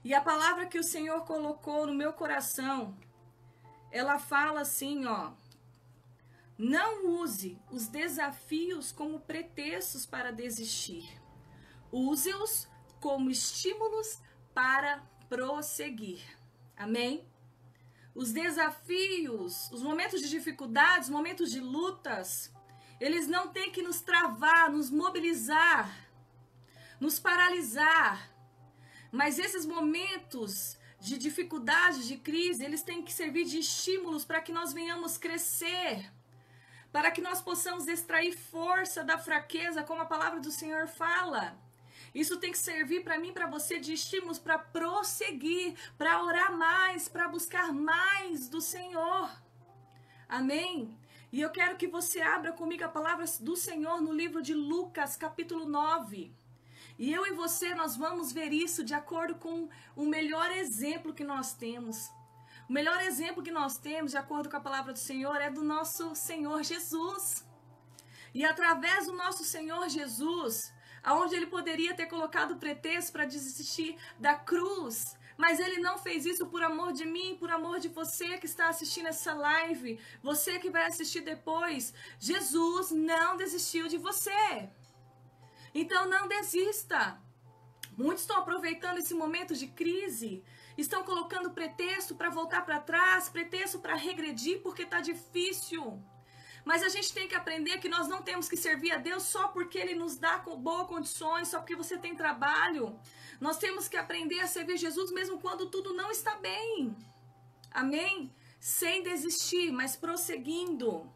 E a palavra que o Senhor colocou no meu coração, ela fala assim, ó: não use os desafios como pretextos para desistir. Use-os como estímulos para prosseguir. Amém? Os desafios, os momentos de dificuldades, os momentos de lutas, eles não têm que nos travar, nos mobilizar, nos paralisar. Mas esses momentos de dificuldade, de crise, eles têm que servir de estímulos para que nós venhamos crescer, para que nós possamos extrair força da fraqueza, como a palavra do Senhor fala. Isso tem que servir para mim, para você, de estímulos para prosseguir, para orar mais, para buscar mais do Senhor. Amém? E eu quero que você abra comigo a palavra do Senhor no livro de Lucas, capítulo 9. E eu e você, nós vamos ver isso de acordo com o melhor exemplo que nós temos. O melhor exemplo que nós temos, de acordo com a palavra do Senhor, é do nosso Senhor Jesus. E através do nosso Senhor Jesus, aonde ele poderia ter colocado pretexto para desistir da cruz, mas ele não fez isso por amor de mim, por amor de você que está assistindo essa live, você que vai assistir depois. Jesus não desistiu de você. Então não desista. Muitos estão aproveitando esse momento de crise, estão colocando pretexto para voltar para trás, pretexto para regredir porque está difícil. Mas a gente tem que aprender que nós não temos que servir a Deus só porque Ele nos dá boas condições, só porque você tem trabalho. Nós temos que aprender a servir Jesus mesmo quando tudo não está bem. Amém? Sem desistir, mas prosseguindo.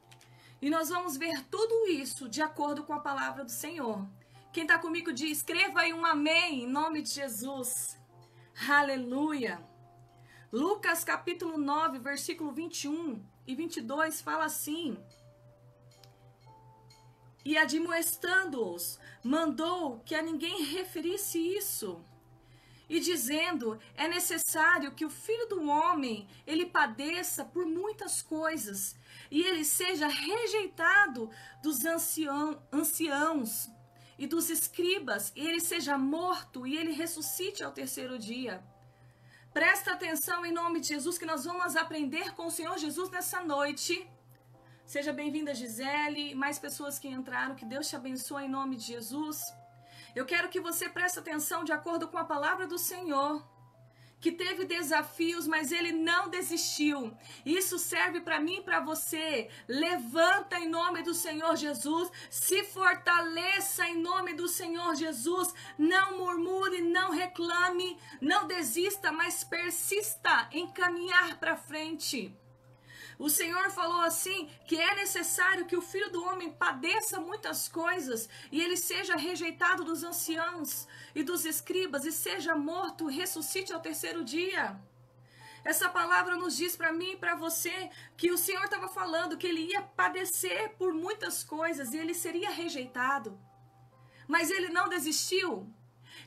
E nós vamos ver tudo isso de acordo com a palavra do Senhor. Quem está comigo diz, escreva aí um amém, em nome de Jesus. Aleluia. Lucas capítulo 9, versículo 21 e 22 fala assim: e admoestando-os, mandou que a ninguém referisse isso. E dizendo, é necessário que o Filho do Homem, ele padeça por muitas coisas, e ele seja rejeitado dos anciãos e dos escribas, e ele seja morto, e ele ressuscite ao terceiro dia. Presta atenção em nome de Jesus, que nós vamos aprender com o Senhor Jesus nessa noite. Seja bem-vinda, Gisele, mais pessoas que entraram, que Deus te abençoe em nome de Jesus. Eu quero que você preste atenção de acordo com a palavra do Senhor, que teve desafios, mas ele não desistiu. Isso serve para mim e para você. Levanta em nome do Senhor Jesus, se fortaleça em nome do Senhor Jesus, não murmure, não reclame, não desista, mas persista em caminhar para frente. O Senhor falou assim, que é necessário que o Filho do Homem padeça muitas coisas, e ele seja rejeitado dos anciãos e dos escribas, e seja morto, ressuscite ao terceiro dia. Essa palavra nos diz para mim e para você, que o Senhor estava falando que ele ia padecer por muitas coisas, e ele seria rejeitado. Mas ele não desistiu.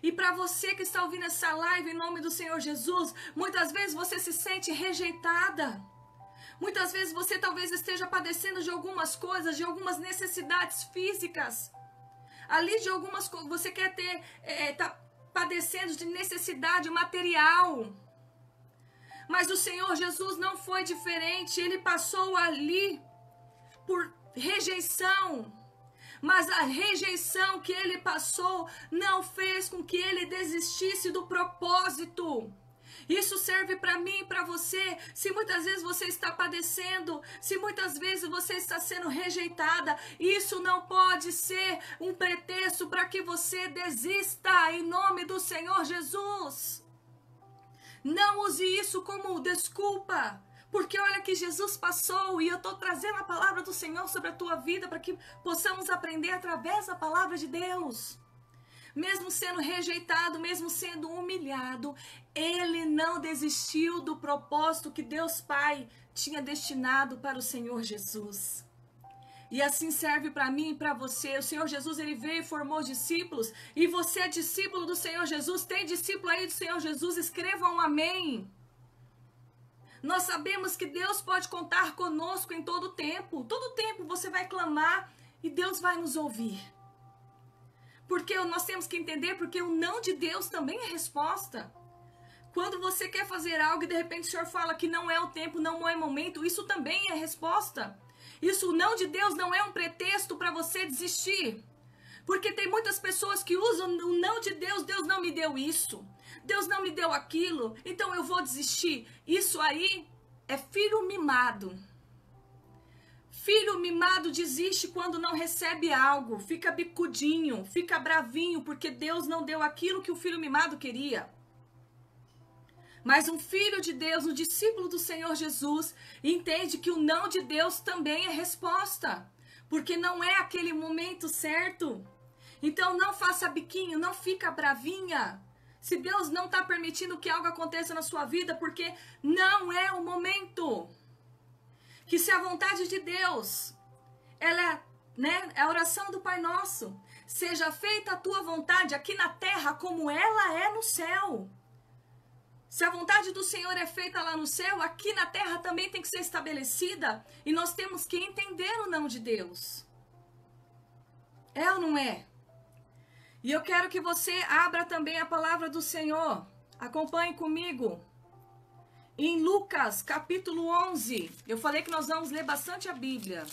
E para você que está ouvindo essa live em nome do Senhor Jesus, muitas vezes você se sente rejeitada. Muitas vezes você talvez esteja padecendo de algumas coisas, de algumas necessidades físicas. Ali de algumas coisas, você quer ter, tá padecendo de necessidade material. Mas o Senhor Jesus não foi diferente, ele passou ali por rejeição. Mas a rejeição que ele passou não fez com que ele desistisse do propósito. Isso serve para mim e para você. Se muitas vezes você está padecendo, se muitas vezes você está sendo rejeitada, isso não pode ser um pretexto para que você desista em nome do Senhor Jesus. Não use isso como desculpa, porque olha que Jesus passou, e eu estou trazendo a palavra do Senhor sobre a tua vida para que possamos aprender através da palavra de Deus. Mesmo sendo rejeitado, mesmo sendo humilhado, ele não desistiu do propósito que Deus Pai tinha destinado para o Senhor Jesus. E assim serve para mim e para você. O Senhor Jesus, ele veio e formou discípulos, e você é discípulo do Senhor Jesus. Tem discípulo aí do Senhor Jesus? Escreva um amém. Nós sabemos que Deus pode contar conosco em todo tempo. Todo tempo você vai clamar e Deus vai nos ouvir. Porque nós temos que entender, porque o não de Deus também é resposta. Quando você quer fazer algo e de repente o Senhor fala que não é o tempo, não é o momento, isso também é resposta. Isso, o não de Deus, não é um pretexto para você desistir. Porque tem muitas pessoas que usam o não de Deus, Deus não me deu isso, Deus não me deu aquilo, então eu vou desistir. Isso aí é filho mimado. Filho mimado desiste quando não recebe algo, fica bicudinho, fica bravinho, porque Deus não deu aquilo que o filho mimado queria. Mas um filho de Deus, um discípulo do Senhor Jesus, entende que o não de Deus também é resposta, porque não é aquele momento certo. Então não faça biquinho, não fica bravinha. Se Deus não está permitindo que algo aconteça na sua vida, porque não é o momento. Que se a vontade de Deus, ela é a oração do Pai Nosso, seja feita a tua vontade aqui na terra como ela é no céu. Se a vontade do Senhor é feita lá no céu, aqui na terra também tem que ser estabelecida. E nós temos que entender o não de Deus. É ou não é? E eu quero que você abra também a palavra do Senhor. Acompanhe comigo. Em Lucas, capítulo 11. Eu falei que nós vamos ler bastante a Bíblia.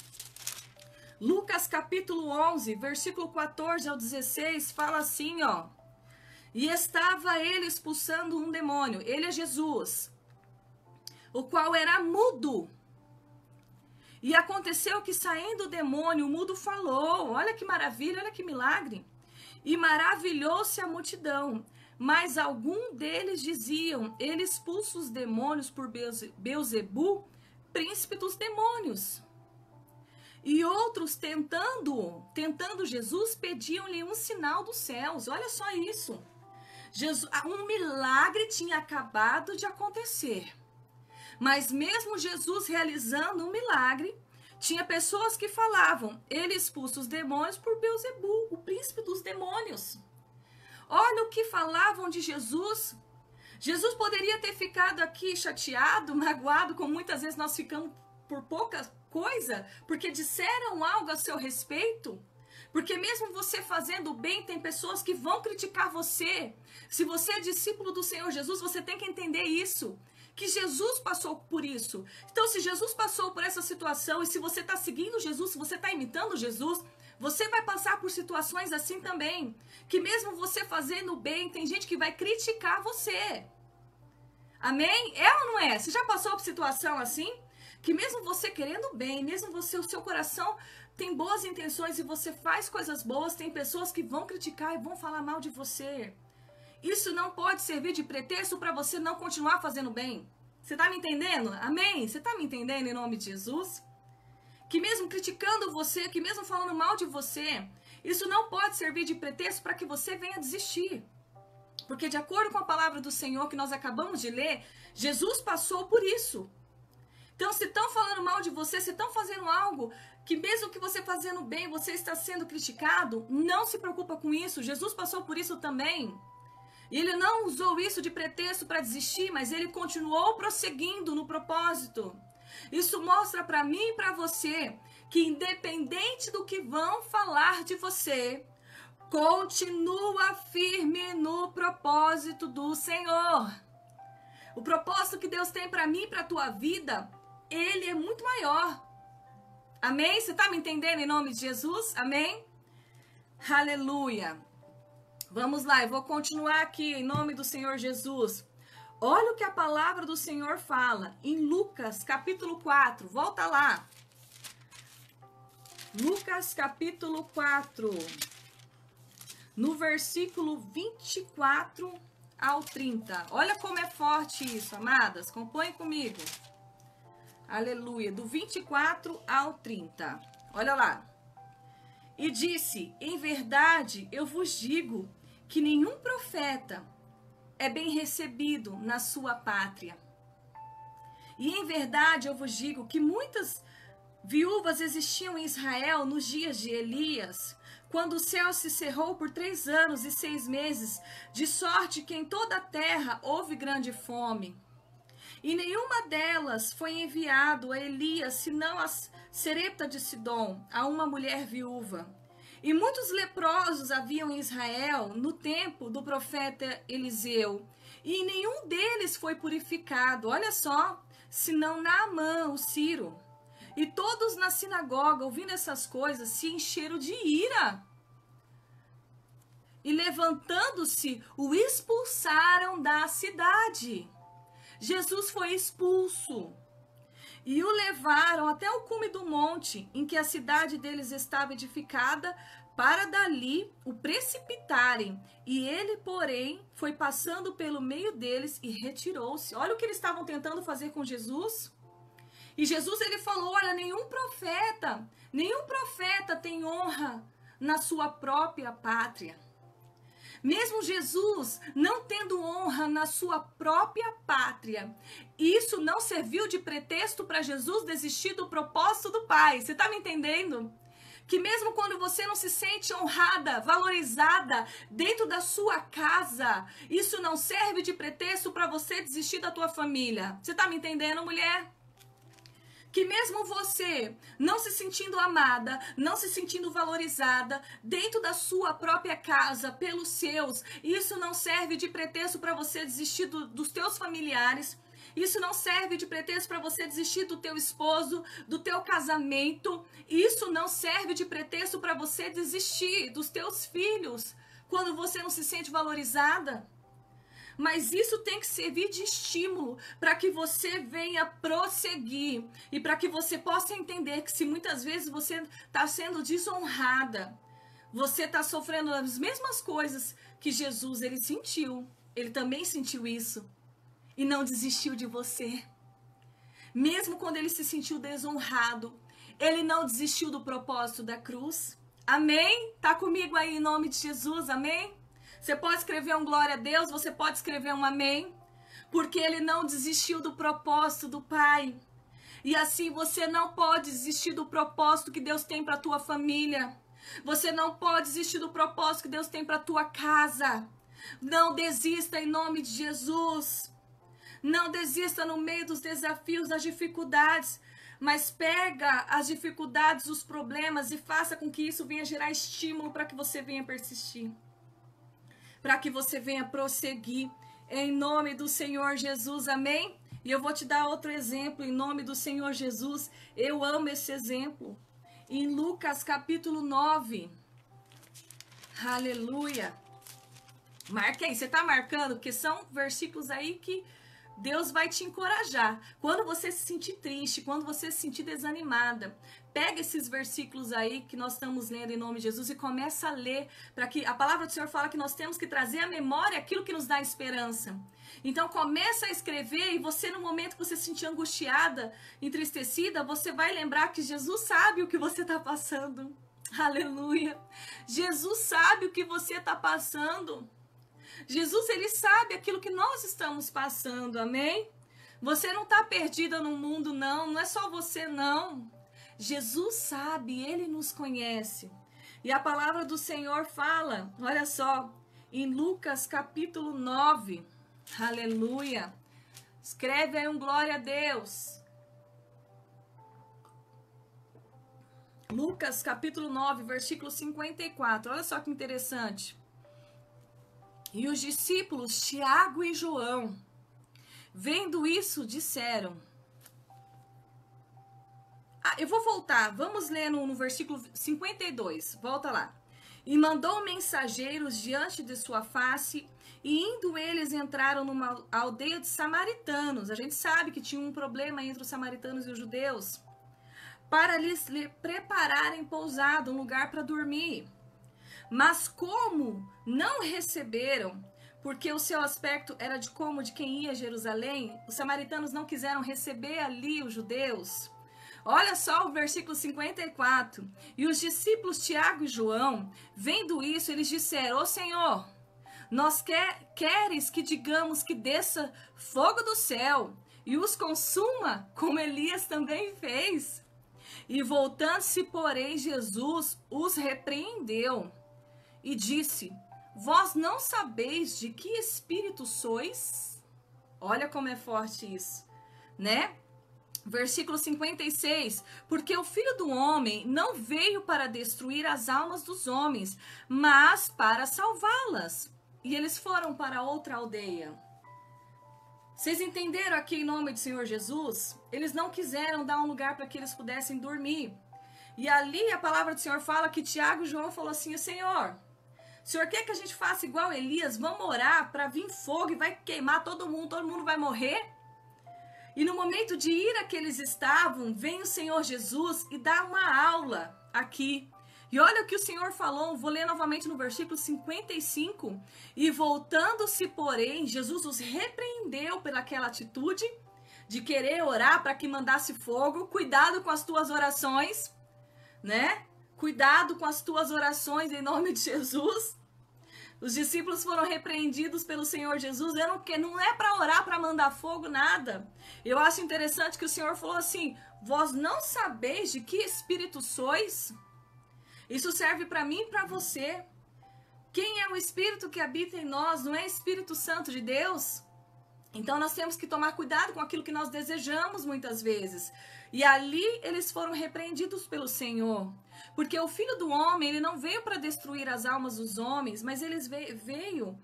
Lucas, capítulo 11, versículo 14 ao 16, fala assim, ó. E estava ele expulsando um demônio. Ele é Jesus. O qual era mudo. E aconteceu que saindo o demônio, o mudo falou. Olha que maravilha, olha que milagre. E maravilhou-se a multidão. Mas algum deles diziam, ele expulsa os demônios por Beelzebu, príncipe dos demônios. E outros, tentando Jesus, pediam-lhe um sinal dos céus. Olha só isso. Um milagre tinha acabado de acontecer. Mas mesmo Jesus realizando um milagre, tinha pessoas que falavam, ele expulsa os demônios por Beelzebu, o príncipe dos demônios. Olha o que falavam de Jesus. Jesus poderia ter ficado aqui chateado, magoado, como muitas vezes nós ficamos por pouca coisa, porque disseram algo a seu respeito. Porque mesmo você fazendo bem, tem pessoas que vão criticar você. Se você é discípulo do Senhor Jesus, você tem que entender isso. Que Jesus passou por isso. Então, se Jesus passou por essa situação, e se você está seguindo Jesus, se você está imitando Jesus, você vai passar por situações assim também. Que mesmo você fazendo bem, tem gente que vai criticar você. Amém? É ou não é? Você já passou por situação assim? Que mesmo você querendo bem, mesmo você, o seu coração tem boas intenções e você faz coisas boas, tem pessoas que vão criticar e vão falar mal de você. Isso não pode servir de pretexto para você não continuar fazendo bem. Você está me entendendo? Amém? Você está me entendendo em nome de Jesus? Que mesmo criticando você, que mesmo falando mal de você, isso não pode servir de pretexto para que você venha desistir. Porque de acordo com a palavra do Senhor que nós acabamos de ler, Jesus passou por isso. Então, se estão falando mal de você, se estão fazendo algo que mesmo que você fazendo bem, você está sendo criticado, não se preocupa com isso. Jesus passou por isso também. E ele não usou isso de pretexto para desistir, mas ele continuou prosseguindo no propósito. Isso mostra para mim e para você que independente do que vão falar de você, continua firme no propósito do Senhor. O propósito que Deus tem para mim e para a tua vida, ele é muito maior. Amém? Você está me entendendo em nome de Jesus? Amém? Aleluia. Vamos lá, eu vou continuar aqui em nome do Senhor Jesus. Olha o que a palavra do Senhor fala em Lucas capítulo 4. Volta lá. Lucas capítulo 4. No versículo 24 ao 30. Olha como é forte isso, amadas. Acompanhe comigo. Aleluia. Do 24 ao 30. Olha lá. E disse, em verdade, eu vos digo que nenhum profeta é bem recebido na sua pátria. E em verdade, eu vos digo que muitas viúvas existiam em Israel nos dias de Elias, quando o céu se cerrou por 3 anos e 6 meses, de sorte que em toda a terra houve grande fome. E nenhuma delas foi enviado a Elias, senão a Serepta de Sidom, a uma mulher viúva. E muitos leprosos haviam em Israel no tempo do profeta Eliseu, e nenhum deles foi purificado, olha só, senão Naamã, o Ciro. E todos na sinagoga, ouvindo essas coisas, se encheram de ira. E levantando-se, o expulsaram da cidade. Jesus foi expulso. E o levaram até o cume do monte, em que a cidade deles estava edificada, para dali o precipitarem. E ele, porém, foi passando pelo meio deles e retirou-se. Olha o que eles estavam tentando fazer com Jesus. E Jesus, ele falou, olha, nenhum profeta tem honra na sua própria pátria. Mesmo Jesus não tendo honra na sua própria pátria, isso não serviu de pretexto para Jesus desistir do propósito do Pai. Você está me entendendo? Que mesmo quando você não se sente honrada, valorizada dentro da sua casa, isso não serve de pretexto para você desistir da tua família. Você está me entendendo, mulher? Que mesmo você não se sentindo amada, não se sentindo valorizada dentro da sua própria casa, pelos seus, isso não serve de pretexto para você desistir dos teus familiares. Isso não serve de pretexto para você desistir do teu esposo, do teu casamento. Isso não serve de pretexto para você desistir dos teus filhos quando você não se sente valorizada. Mas isso tem que servir de estímulo para que você venha prosseguir e para que você possa entender que se muitas vezes você está sendo desonrada, você está sofrendo as mesmas coisas que Jesus ele sentiu. Ele também sentiu isso e não desistiu de você. Mesmo quando ele se sentiu desonrado, ele não desistiu do propósito da cruz. Amém? Tá comigo aí em nome de Jesus, amém? Você pode escrever um glória a Deus, você pode escrever um amém, porque ele não desistiu do propósito do Pai. E assim você não pode desistir do propósito que Deus tem para a tua família. Você não pode desistir do propósito que Deus tem para a tua casa. Não desista em nome de Jesus. Não desista no meio dos desafios, das dificuldades. Mas pega as dificuldades, os problemas e faça com que isso venha gerar estímulo para que você venha persistir. Para que você venha prosseguir em nome do Senhor Jesus, amém? E eu vou te dar outro exemplo em nome do Senhor Jesus. Eu amo esse exemplo. Em Lucas capítulo 9. Aleluia. Marca aí, você está marcando? Porque são versículos aí que Deus vai te encorajar. Quando você se sentir triste, quando você se sentir desanimada, pega esses versículos aí que nós estamos lendo em nome de Jesus e começa a ler, para que a palavra do Senhor fala que nós temos que trazer à memória aquilo que nos dá esperança. Então começa a escrever e você no momento que você se sentir angustiada, entristecida, você vai lembrar que Jesus sabe o que você está passando. Aleluia. Jesus sabe o que você está passando. Jesus, ele sabe aquilo que nós estamos passando, amém? Você não está perdida no mundo, não é só você, não. Jesus sabe, ele nos conhece. E a palavra do Senhor fala, olha só, em Lucas capítulo 9, aleluia. Escreve aí um glória a Deus. Lucas capítulo 9, versículo 54, olha só que interessante. E os discípulos Tiago e João, vendo isso, disseram... eu vou voltar, vamos ler no versículo 52, volta lá. E mandou mensageiros diante de sua face, e indo eles entraram numa aldeia de samaritanos. A gente sabe que tinha um problema entre os samaritanos e os judeus. Para lhes prepararem pousada, um lugar para dormir. Mas como não receberam, porque o seu aspecto era de como de quem ia a Jerusalém, os samaritanos não quiseram receber ali os judeus. Olha só o versículo 54. E os discípulos Tiago e João, vendo isso, eles disseram: Ô Senhor, nós queres que digamos que desça fogo do céu e os consuma, como Elias também fez? E voltando-se, porém, Jesus os repreendeu e disse: Vós não sabeis de que espírito sois? Olha como é forte isso, né? Versículo 56, porque o Filho do Homem não veio para destruir as almas dos homens, mas para salvá-las. E eles foram para outra aldeia. Vocês entenderam aqui em nome do Senhor Jesus? Eles não quiseram dar um lugar para que eles pudessem dormir. E ali a palavra do Senhor fala que Tiago e João falou assim, Senhor, o Senhor quer que a gente faça igual Elias? Vamos orar para vir fogo e vai queimar todo mundo vai morrer? E no momento de ira que eles estavam, vem o Senhor Jesus e dá uma aula aqui. E olha o que o Senhor falou, vou ler novamente no versículo 55. E voltando-se, porém, Jesus os repreendeu pelaquela atitude de querer orar para que mandasse fogo. Cuidado com as tuas orações, né? Cuidado com as tuas orações em nome de Jesus. Os discípulos foram repreendidos pelo Senhor Jesus. Não é para orar, para mandar fogo, nada. Eu acho interessante que o Senhor falou assim, vós não sabeis de que espírito sois? Isso serve para mim e para você. Quem é o Espírito que habita em nós? Não é Espírito Santo de Deus? Então nós temos que tomar cuidado com aquilo que nós desejamos muitas vezes. E ali eles foram repreendidos pelo Senhor. Porque o Filho do Homem, ele não veio para destruir as almas dos homens, mas ele veio,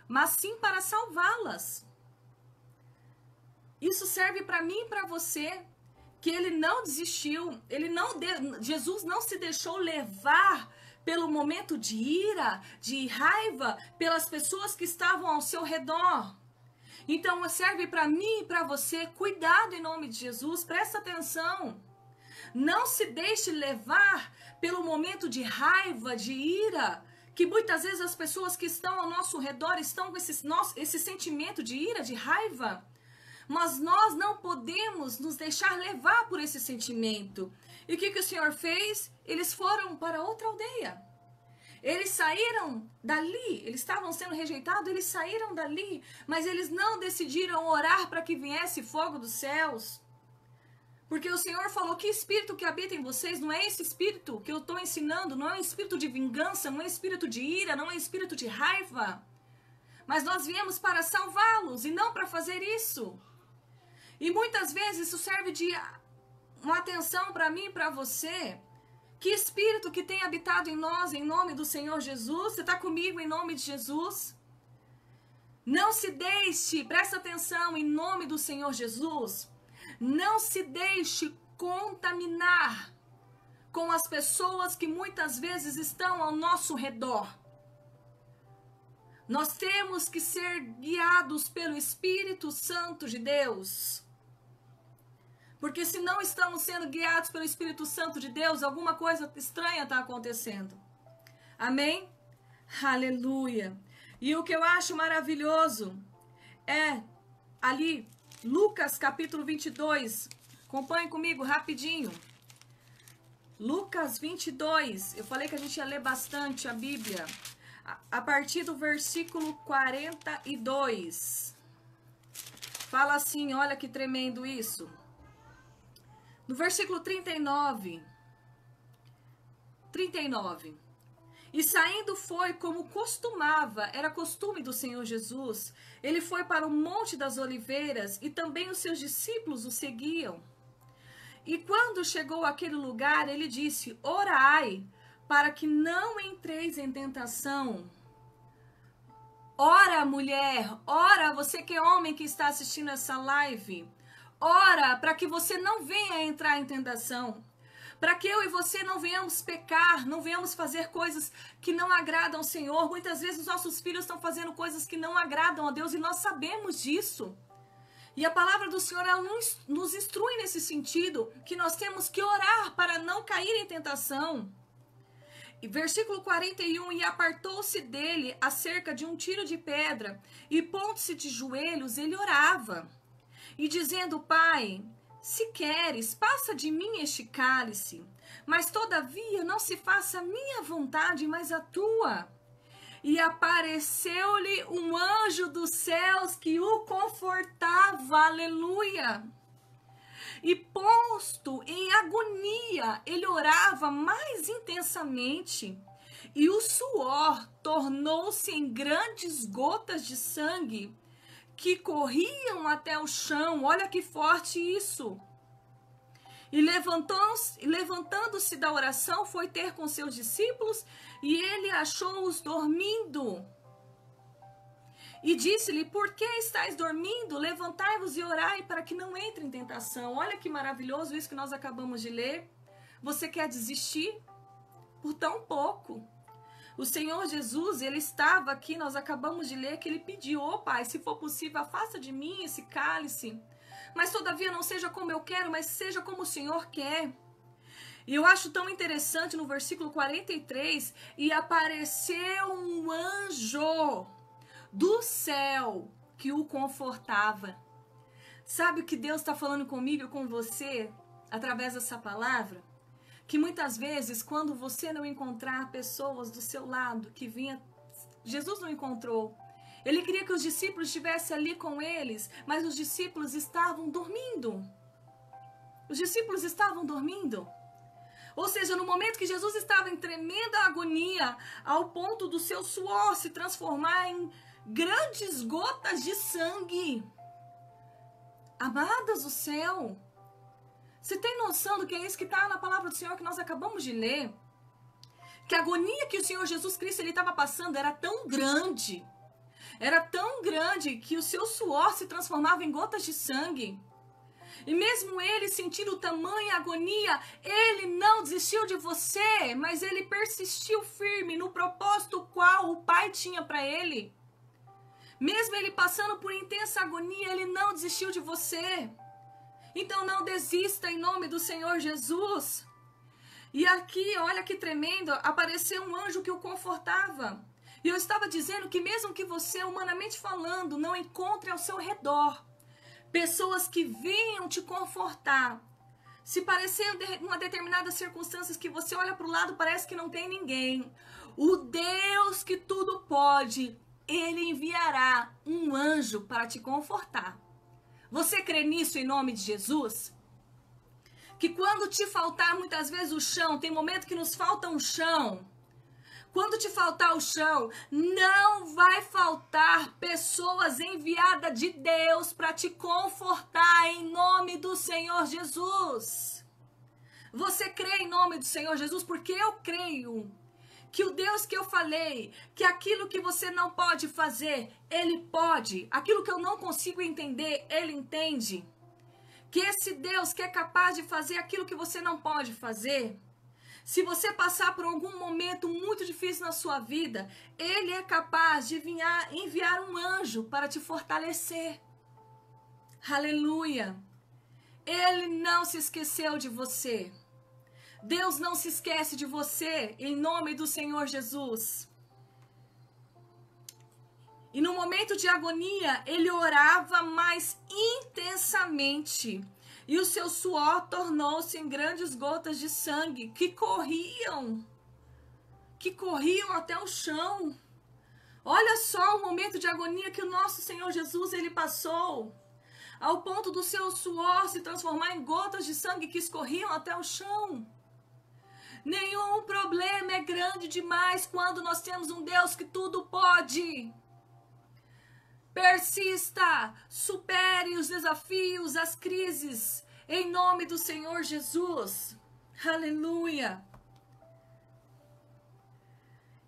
mas sim para salvá-las. Isso serve para mim e para você, que ele não desistiu, Jesus não se deixou levar pelo momento de ira, de raiva, pelas pessoas que estavam ao seu redor. Então serve para mim e para você, cuidado em nome de Jesus, presta atenção. Não se deixe levar pelo momento de raiva, de ira, que muitas vezes as pessoas que estão ao nosso redor estão com esse sentimento de ira, de raiva. Mas nós não podemos nos deixar levar por esse sentimento. E o que o Senhor fez? Eles foram para outra aldeia. Eles saíram dali, eles estavam sendo rejeitados, eles saíram dali, mas eles não decidiram orar para que viesse fogo dos céus. Porque o Senhor falou que espírito que habita em vocês não é esse espírito que eu estou ensinando, não é um espírito de vingança, não é espírito de ira, não é espírito de raiva. Mas nós viemos para salvá-los e não para fazer isso. E muitas vezes isso serve de uma atenção para mim e para você. Que espírito que tem habitado em nós, em nome do Senhor Jesus? Você está comigo em nome de Jesus? Não se deixe, presta atenção, em nome do Senhor Jesus. Não se deixe contaminar com as pessoas que muitas vezes estão ao nosso redor. Nós temos que ser guiados pelo Espírito Santo de Deus. Porque se não estamos sendo guiados pelo Espírito Santo de Deus, alguma coisa estranha está acontecendo. Amém? Aleluia. E o que eu acho maravilhoso é ali, Lucas capítulo 22. Acompanhe comigo rapidinho. Lucas 22. Eu falei que a gente ia ler bastante a Bíblia. A partir do versículo 42. Fala assim, olha que tremendo isso. No versículo 39. E saindo foi como costumava, era costume do Senhor Jesus. Ele foi para o Monte das Oliveiras e também os seus discípulos o seguiam. E quando chegou àquele lugar, ele disse, orai, para que não entreis em tentação. Ora, mulher, ora, você que é homem que está assistindo essa live. Ora, para que você não venha entrar em tentação. Para que eu e você não venhamos pecar, não venhamos fazer coisas que não agradam ao Senhor. Muitas vezes os nossos filhos estão fazendo coisas que não agradam a Deus e nós sabemos disso. E a palavra do Senhor, ela nos instrui nesse sentido, que nós temos que orar para não cair em tentação. E versículo 41, e apartou-se dele acerca de um tiro de pedra, e pondo-se de joelhos, ele orava. E dizendo, Pai, se queres, passa de mim este cálice, mas todavia não se faça a minha vontade, mas a tua. E apareceu-lhe um anjo dos céus que o confortava, aleluia. E posto em agonia, ele orava mais intensamente, e o suor tornou-se em grandes gotas de sangue, que corriam até o chão. Olha que forte isso. E levantando-se da oração, foi ter com seus discípulos, e ele achou-os dormindo. E disse-lhe: por que estáis dormindo? Levantai-vos e orai para que não entre em tentação. Olha que maravilhoso isso que nós acabamos de ler. Você quer desistir? Por tão pouco. O Senhor Jesus, ele estava aqui, nós acabamos de ler que ele pediu: ó Pai, se for possível, afasta de mim esse cálice. Mas todavia não seja como eu quero, mas seja como o Senhor quer. E eu acho tão interessante no versículo 43, e apareceu um anjo do céu que o confortava. Sabe o que Deus está falando comigo e com você através dessa palavra? Que muitas vezes, quando você não encontrar pessoas do seu lado que vinha, Jesus não encontrou. Ele queria que os discípulos estivessem ali com eles, mas os discípulos estavam dormindo. Os discípulos estavam dormindo. Ou seja, no momento que Jesus estava em tremenda agonia, ao ponto do seu suor se transformar em grandes gotas de sangue. Amadas do céu, você tem noção do que é isso que está na palavra do Senhor que nós acabamos de ler? Que a agonia que o Senhor Jesus Cristo ele estava passando era tão grande que o seu suor se transformava em gotas de sangue. E mesmo ele sentindo tamanha agonia, ele não desistiu de você, mas ele persistiu firme no propósito qual o Pai tinha para ele. Mesmo ele passando por intensa agonia, ele não desistiu de você. Então não desista em nome do Senhor Jesus. E aqui, olha que tremendo, apareceu um anjo que o confortava. E eu estava dizendo que mesmo que você, humanamente falando, não encontre ao seu redor pessoas que venham te confortar, se parecer uma determinada circunstância que você olha para o lado, parece que não tem ninguém, o Deus que tudo pode, ele enviará um anjo para te confortar. Você crê nisso em nome de Jesus? Que quando te faltar muitas vezes o chão, tem momento que nos falta um chão. Quando te faltar o chão, não vai faltar pessoas enviadas de Deus para te confortar em nome do Senhor Jesus. Você crê em nome do Senhor Jesus? Porque eu creio que o Deus que eu falei, que aquilo que você não pode fazer, Ele pode. Aquilo que eu não consigo entender, Ele entende. Que esse Deus que é capaz de fazer aquilo que você não pode fazer, se você passar por algum momento muito difícil na sua vida, Ele é capaz de enviar um anjo para te fortalecer. Aleluia! Ele não se esqueceu de você. Deus não se esquece de você, em nome do Senhor Jesus. E no momento de agonia, ele orava mais intensamente. E o seu suor tornou-se em grandes gotas de sangue que corriam até o chão. Olha só o momento de agonia que o nosso Senhor Jesus ele passou, ao ponto do seu suor se transformar em gotas de sangue que escorriam até o chão. Nenhum problema é grande demais quando nós temos um Deus que tudo pode. Persista, supere os desafios, as crises, em nome do Senhor Jesus. Aleluia.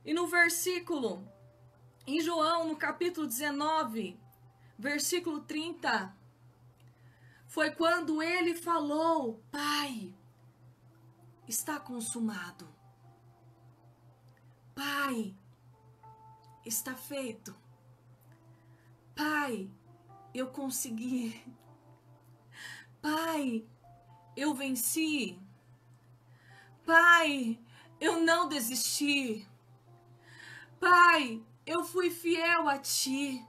E no versículo, em João, no capítulo 19, versículo 30, foi quando ele falou: Pai, está consumado. Pai, está feito. Pai, eu consegui. Pai, eu venci. Pai, eu não desisti. Pai, eu fui fiel a Ti.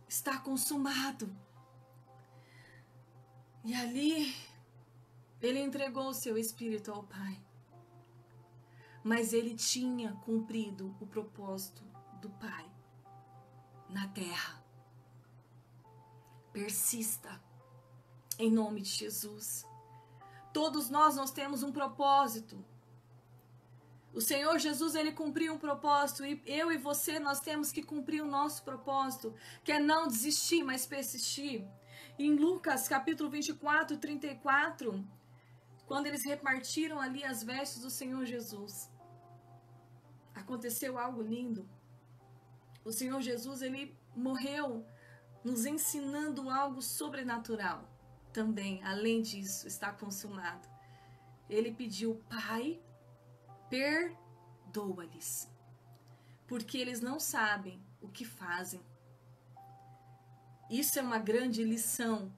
Está consumado. E ali, ele entregou o seu espírito ao Pai. Mas ele tinha cumprido o propósito do Pai na terra. Persista em nome de Jesus. Todos nós temos um propósito. O Senhor Jesus, ele cumpriu um propósito, e eu e você, nós temos que cumprir o nosso propósito, que é não desistir, mas persistir. Em Lucas, capítulo 24, 34, quando eles repartiram ali as vestes do Senhor Jesus, aconteceu algo lindo. O Senhor Jesus, ele morreu nos ensinando algo sobrenatural. Também, além disso, está consumado. Ele pediu: Pai, perdoa-lhes, porque eles não sabem o que fazem. Isso é uma grande lição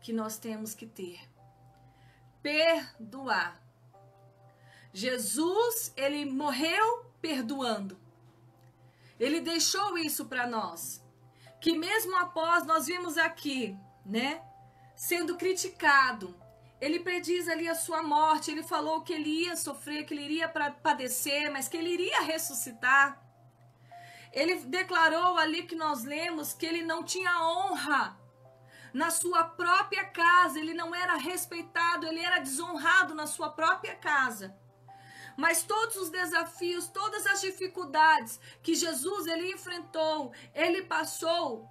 que nós temos que ter. Perdoar. Jesus, ele morreu perdoando. Ele deixou isso para nós. Que mesmo após nós vimos aqui, né, sendo criticado, ele prediz ali a sua morte, ele falou que ele ia sofrer, que ele iria padecer, mas que ele iria ressuscitar. Ele declarou ali que nós lemos que ele não tinha honra na sua própria casa, ele não era respeitado, ele era desonrado na sua própria casa. Mas todos os desafios, todas as dificuldades que Jesus ele enfrentou, ele passou,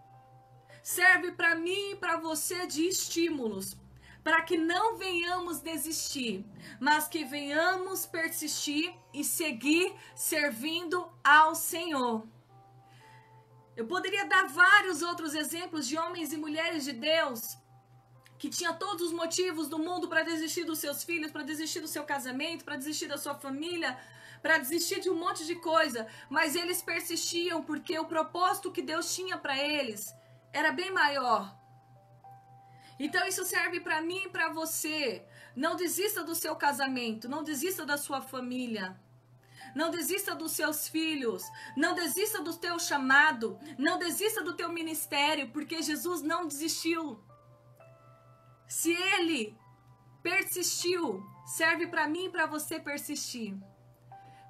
serve para mim e para você de estímulos, para que não venhamos desistir, mas que venhamos persistir e seguir servindo ao Senhor. Eu poderia dar vários outros exemplos de homens e mulheres de Deus que tinha todos os motivos do mundo para desistir dos seus filhos, para desistir do seu casamento, para desistir da sua família, para desistir de um monte de coisa, mas eles persistiam porque o propósito que Deus tinha para eles era bem maior. Então isso serve para mim e para você. Não desista do seu casamento, não desista da sua família. Não desista dos seus filhos, não desista do teu chamado, não desista do teu ministério, porque Jesus não desistiu. Se ele persistiu, serve para mim e para você persistir.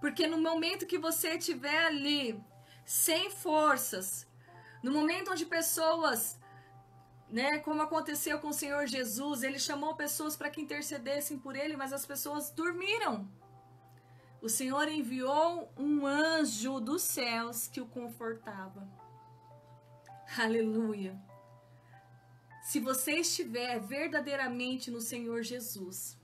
Porque no momento que você estiver ali, sem forças, no momento onde pessoas, né, como aconteceu com o Senhor Jesus, ele chamou pessoas para que intercedessem por ele, mas as pessoas dormiram. O Senhor enviou um anjo dos céus que o confortava. Aleluia. Se você estiver verdadeiramente no Senhor Jesus,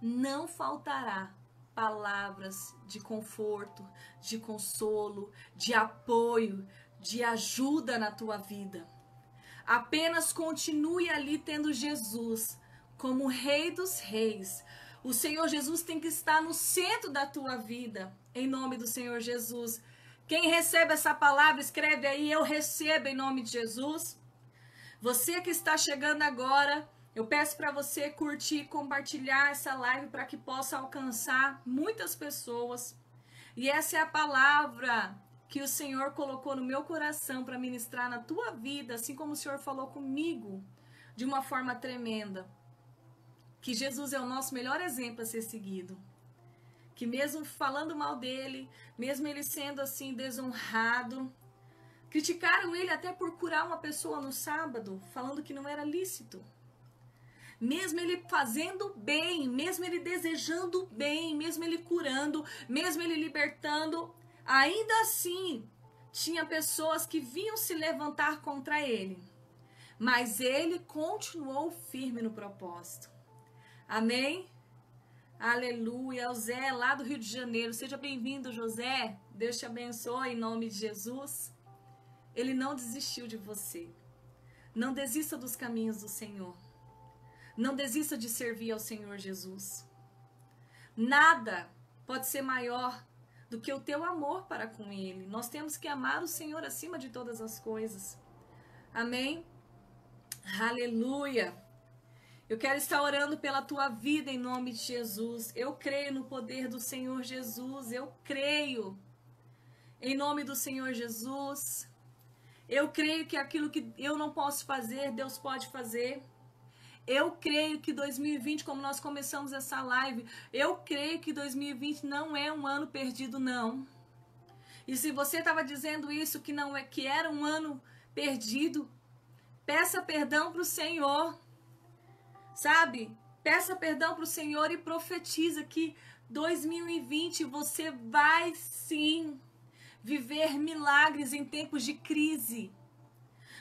não faltará palavras de conforto, de consolo, de apoio, de ajuda na tua vida. Apenas continue ali tendo Jesus como Rei dos Reis. O Senhor Jesus tem que estar no centro da tua vida, em nome do Senhor Jesus. Quem recebe essa palavra, escreve aí: eu recebo em nome de Jesus. Você que está chegando agora, eu peço para você curtir e compartilhar essa live para que possa alcançar muitas pessoas. E essa é a palavra que o Senhor colocou no meu coração para ministrar na tua vida, assim como o Senhor falou comigo, de uma forma tremenda. Que Jesus é o nosso melhor exemplo a ser seguido. Que mesmo falando mal dele, mesmo ele sendo assim desonrado, criticaram ele até por curar uma pessoa no sábado, falando que não era lícito. Mesmo ele fazendo bem, mesmo ele desejando bem, mesmo ele curando, mesmo ele libertando, ainda assim, tinha pessoas que vinham se levantar contra ele. Mas ele continuou firme no propósito. Amém? Aleluia. O Zé, lá do Rio de Janeiro. Seja bem-vindo, José. Deus te abençoe em nome de Jesus. Ele não desistiu de você. Não desista dos caminhos do Senhor. Não desista de servir ao Senhor Jesus. Nada pode ser maior do que o teu amor para com Ele. Nós temos que amar o Senhor acima de todas as coisas. Amém? Aleluia. Eu quero estar orando pela tua vida em nome de Jesus. Eu creio no poder do Senhor Jesus. Eu creio. Em nome do Senhor Jesus. Eu creio que aquilo que eu não posso fazer, Deus pode fazer. Eu creio que 2020, como nós começamos essa live, eu creio que 2020 não é um ano perdido, não. E se você estava dizendo isso, que não é, que era um ano perdido, peça perdão para o Senhor. Sabe? Peça perdão para o Senhor e profetiza que 2020 você vai sim viver milagres em tempos de crise.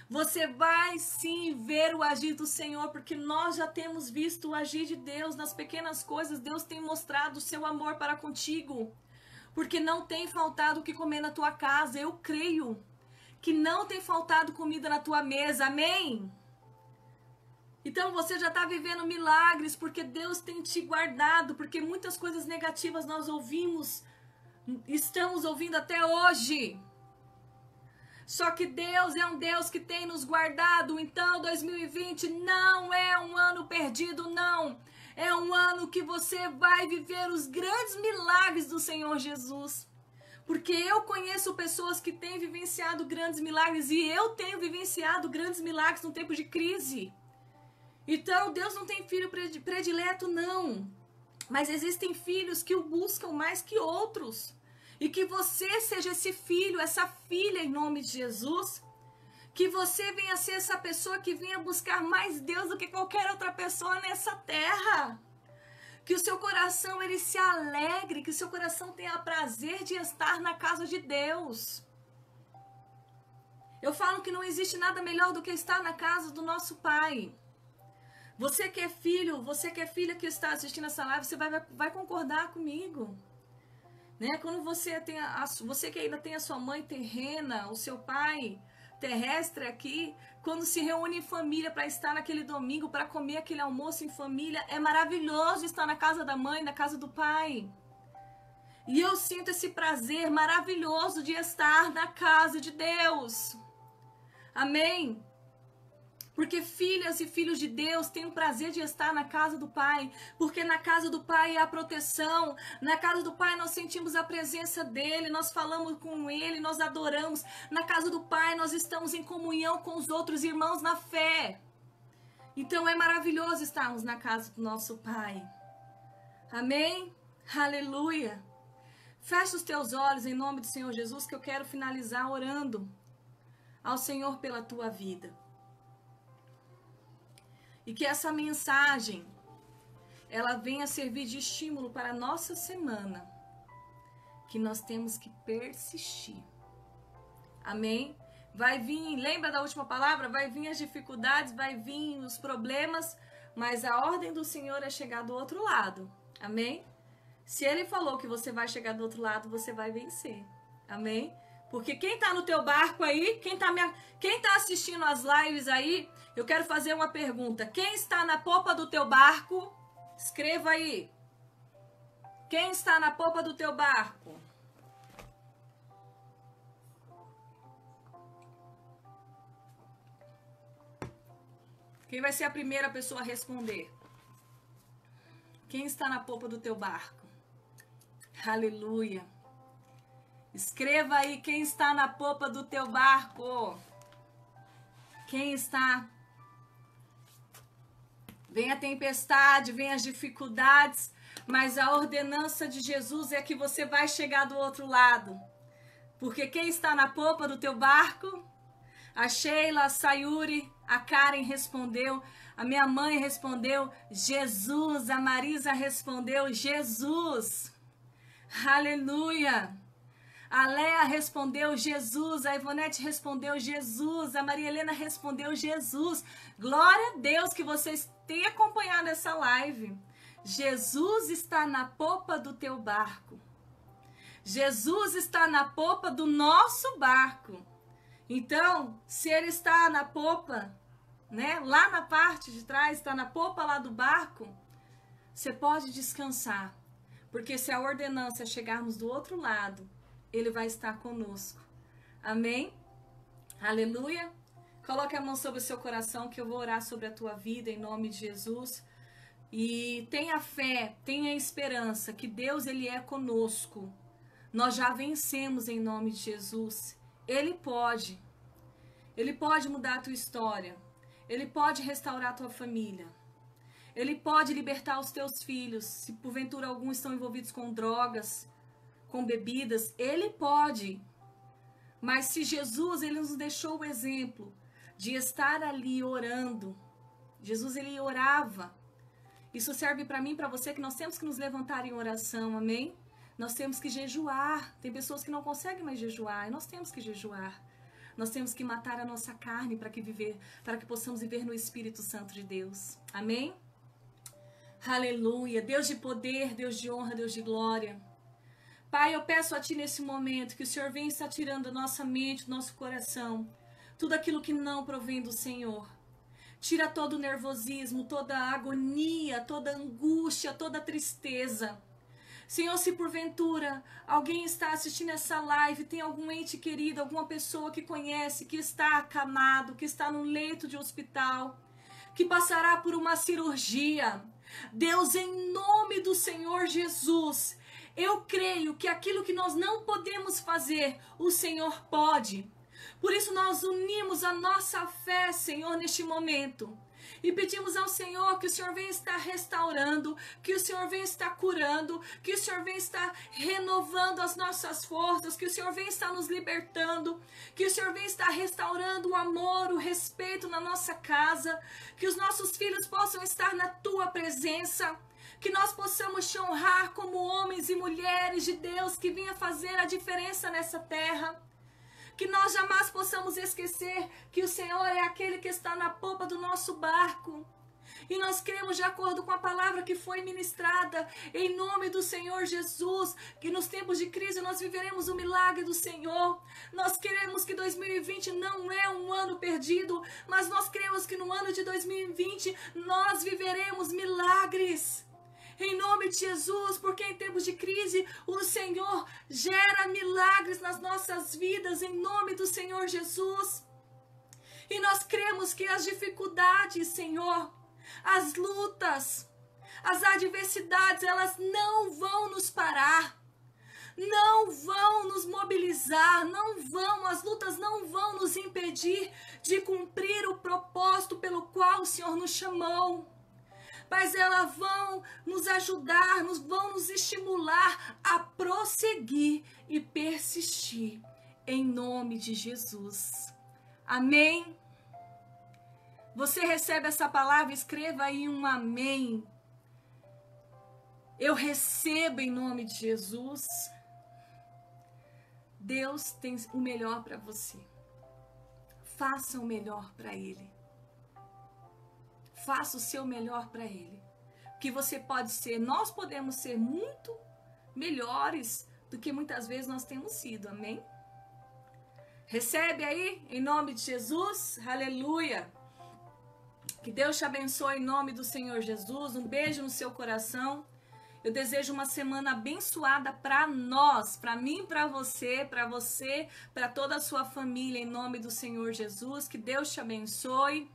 Você vai sim ver o agir do Senhor, porque nós já temos visto o agir de Deus nas pequenas coisas. Deus tem mostrado o seu amor para contigo, porque não tem faltado o que comer na tua casa. Eu creio que não tem faltado comida na tua mesa, amém? Então você já está vivendo milagres, porque Deus tem te guardado, porque muitas coisas negativas nós estamos ouvindo até hoje. Só que Deus é um Deus que tem nos guardado. Então 2020 não é um ano perdido, não. É um ano que você vai viver os grandes milagres do Senhor Jesus. Porque eu conheço pessoas que têm vivenciado grandes milagres e eu tenho vivenciado grandes milagres no tempo de crise. Então Deus não tem filho predileto, não. Mas existem filhos que o buscam mais que outros. E que você seja esse filho, essa filha em nome de Jesus. Que você venha ser essa pessoa que venha buscar mais Deus do que qualquer outra pessoa nessa terra. Que o seu coração ele se alegre, que o seu coração tenha prazer de estar na casa de Deus. Eu falo que não existe nada melhor do que estar na casa do nosso Pai. Você que é filho, você que é filha que está assistindo essa live, você vai concordar comigo. Né? Quando você que ainda tem a sua mãe terrena, o seu pai terrestre aqui, quando se reúne em família para estar naquele domingo, para comer aquele almoço em família, é maravilhoso estar na casa da mãe, na casa do pai. E eu sinto esse prazer maravilhoso de estar na casa de Deus. Amém? Porque filhas e filhos de Deus têm o prazer de estar na casa do Pai. Porque na casa do Pai é a proteção. Na casa do Pai nós sentimos a presença dEle. Nós falamos com Ele, nós adoramos. Na casa do Pai nós estamos em comunhão com os outros irmãos na fé. Então é maravilhoso estarmos na casa do nosso Pai. Amém? Aleluia. Fecha os teus olhos em nome do Senhor Jesus, que eu quero finalizar orando ao Senhor pela tua vida. E que essa mensagem, ela venha servir de estímulo para a nossa semana. Que nós temos que persistir. Amém? Vai vir, lembra da última palavra? Vai vir as dificuldades, vai vir os problemas, mas a ordem do Senhor é chegar do outro lado. Amém? Se Ele falou que você vai chegar do outro lado, você vai vencer. Amém? Porque quem tá no teu barco aí, quem tá assistindo as lives aí, eu quero fazer uma pergunta. Quem está na popa do teu barco? Escreva aí. Quem está na popa do teu barco? Quem vai ser a primeira pessoa a responder? Quem está na popa do teu barco? Aleluia. Escreva aí quem está na popa do teu barco. Quem está? Vem a tempestade, vem as dificuldades, mas a ordenança de Jesus é que você vai chegar do outro lado. Porque quem está na popa do teu barco? A Sheila, a Sayuri, a Karen respondeu, a minha mãe respondeu, Jesus, a Marisa respondeu, Jesus. Aleluia. A Léa respondeu Jesus, a Ivonete respondeu Jesus, a Maria Helena respondeu Jesus. Glória a Deus que vocês têm acompanhado essa live. Jesus está na popa do teu barco. Jesus está na popa do nosso barco. Então, se ele está na popa, né, lá na parte de trás, está na popa lá do barco, você pode descansar. Porque se a ordenança é chegarmos do outro lado, Ele vai estar conosco. Amém? Aleluia. Coloque a mão sobre o seu coração que eu vou orar sobre a tua vida em nome de Jesus. E tenha fé, tenha esperança que Deus ele é conosco. Nós já vencemos em nome de Jesus. Ele pode mudar a tua história. Ele pode restaurar a tua família. Ele pode libertar os teus filhos. Se porventura alguns estão envolvidos com drogas, com bebidas, ele pode. Mas se Jesus ele nos deixou o exemplo de estar ali orando. Jesus ele orava. Isso serve para mim, para você, que nós temos que nos levantar em oração, amém? Nós temos que jejuar. Tem pessoas que não conseguem mais jejuar, e nós temos que jejuar. Nós temos que matar a nossa carne para que possamos viver no Espírito Santo de Deus. Amém? Aleluia. Deus de poder, Deus de honra, Deus de glória. Pai, eu peço a Ti nesse momento que o Senhor venha estar tirando da nossa mente, do nosso coração, tudo aquilo que não provém do Senhor. Tira todo o nervosismo, toda a agonia, toda a angústia, toda a tristeza. Senhor, se porventura alguém está assistindo essa live, tem algum ente querido, alguma pessoa que conhece, que está acamado, que está no leito de hospital, que passará por uma cirurgia, Deus, em nome do Senhor Jesus, eu creio que aquilo que nós não podemos fazer, o Senhor pode. Por isso nós unimos a nossa fé, Senhor, neste momento. E pedimos ao Senhor que o Senhor venha estar restaurando, que o Senhor venha estar curando, que o Senhor venha estar renovando as nossas forças, que o Senhor venha estar nos libertando, que o Senhor venha estar restaurando o amor, o respeito na nossa casa, que os nossos filhos possam estar na Tua presença, que nós possamos te honrar como homens e mulheres de Deus que venha fazer a diferença nessa terra. Que nós jamais possamos esquecer que o Senhor é aquele que está na popa do nosso barco. E nós cremos de acordo com a palavra que foi ministrada, em nome do Senhor Jesus, que nos tempos de crise nós viveremos o milagre do Senhor. Nós queremos que 2020 não é um ano perdido, mas nós cremos que no ano de 2020 nós viveremos milagres. Em nome de Jesus, porque em tempos de crise o Senhor gera milagres nas nossas vidas, em nome do Senhor Jesus. E nós cremos que as dificuldades, Senhor, as lutas, as adversidades, elas não vão nos parar, não vão nos mobilizar, as lutas não vão nos impedir de cumprir o propósito pelo qual o Senhor nos chamou. Mas elas vão nos ajudar, vão nos estimular a prosseguir e persistir, em nome de Jesus. Amém? Você recebe essa palavra? Escreva aí um amém. Eu recebo em nome de Jesus. Deus tem o melhor para você. Faça o melhor para Ele. Faça o seu melhor para Ele. Que você pode ser, nós podemos ser muito melhores do que muitas vezes nós temos sido. Amém? Recebe aí, em nome de Jesus. Aleluia. Que Deus te abençoe em nome do Senhor Jesus. Um beijo no seu coração. Eu desejo uma semana abençoada para nós, para mim, para você, para toda a sua família, em nome do Senhor Jesus. Que Deus te abençoe.